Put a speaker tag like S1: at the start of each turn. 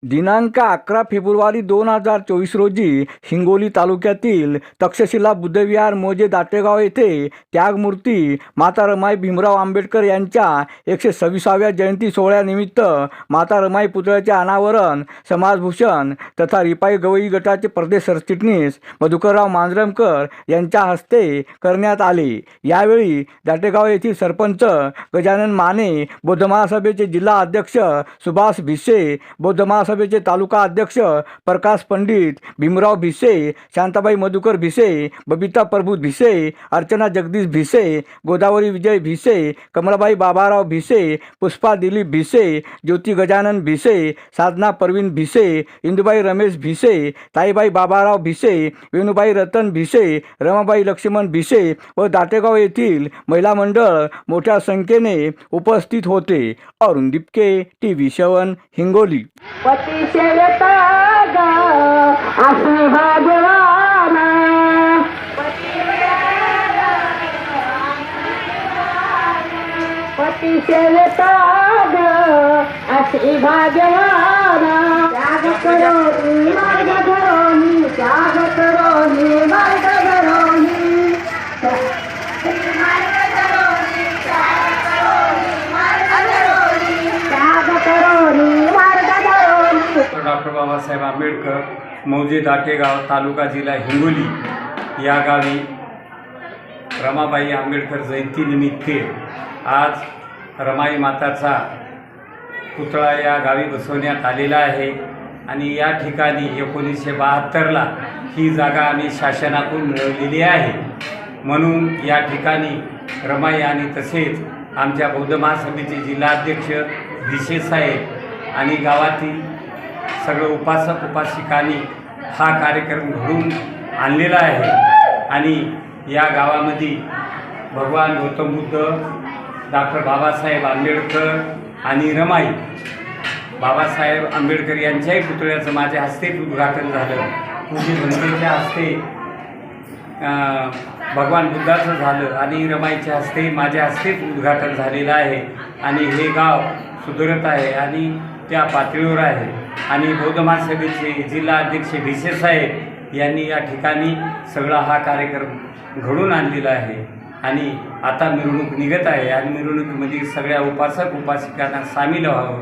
S1: दिनांक 11 फेब्रुवारी 2024 रोजी हिंगोली तालुक्यातील तक्षशिला बुद्धविहार मौजे दाटेगाव येथे त्यागमूर्ती माता रमाई भीमराव आंबेडकर यांच्या 126व्या जयंती सोहळ्यानिमित्त माता रमाई पुतळ्याचे अनावरण समाजभूषण तथा रिपाई गवई गटाचे प्रदेश सरचिटणीस मधुकरराव मांजरमकर यांच्या हस्ते करण्यात आले। यावेळी दाटेगाव येथील सरपंच गजानन माने, बौद्ध महासभेचे जिल्हा अध्यक्ष सुभाष भिसे, बौद्ध महासभेचे तालुका अध्यक्ष प्रकाश पंडित, भीमराव भिसे, शांताबाई मधुकर भिसे, बबिता प्रभू भिसे, अर्चना जगदीश भिसे, गोदावरी विजय भिसे, कमलाबाई बाबाराव भिसे, पुष्पा दिलीप भिसे, ज्योती गजानन भिसे, साधना परवीन भिसे, इंदुबाई रमेश भिसे, ताईबाई बाबाराव भिसे, वेणुबाई रतन भिसे, रमाबाई लक्ष्मण भिसे व दाटेगाव येथील महिला मंडळ मोठ्या संख्येने उपस्थित होते। अरुण दिपके, TV 7 हिंगोली।
S2: डॉक्टर बाबासाहेब आंबेडकर मौजे दाटेगाव तालुका जिल्हा हिंगोली या गावी रमाबाई आंबेडकर जयंतीनिमित्त आज रमाई माताचा पुतळा या गावी बसवण्यात आलेला आहे आणि या ठिकाणी 1972ला ही जागा आम्ही शासनाकडून मिळवलेली आहे। म्हणून या ठिकाणी रमाई आणि तसेच आमच्या बौद्ध महासभेचे जिल्हाध्यक्ष भिसे साहेब आणि गावातील सगळं उपासक उपासिकांनी हा कार्यक्रम घडवून आणलेला आहे आणि या गावामध्ये भगवान गौतम बुद्ध, डॉक्टर बाबासाहेब आंबेडकर आणि रमाई बाबासाहेब आंबेडकर यांच्याही पुतळ्याचं माझ्या हस्ते उद्घाटन झालं। पूज्य जनतेच्या हस्ते भगवान बुद्धाचं झालं आणि रमाईच्या हस्ते माझ्या हस्तेच उद्घाटन झालेलं आहे आणि हे गाव सुधारत आहे आणि त्या पातळीवर आहे आणि बौद्ध महासभेचे जिल्हा अध्यक्ष भिसे साहेब यांनी या ठिकाणी सगळा हा कार्यक्रम घडवून आणलेला आहे आणि आता मिरवणूक निघत आहे आणि मिरवणुकीमध्ये सगळ्या उपासक उपासिकांना सामील व्हावं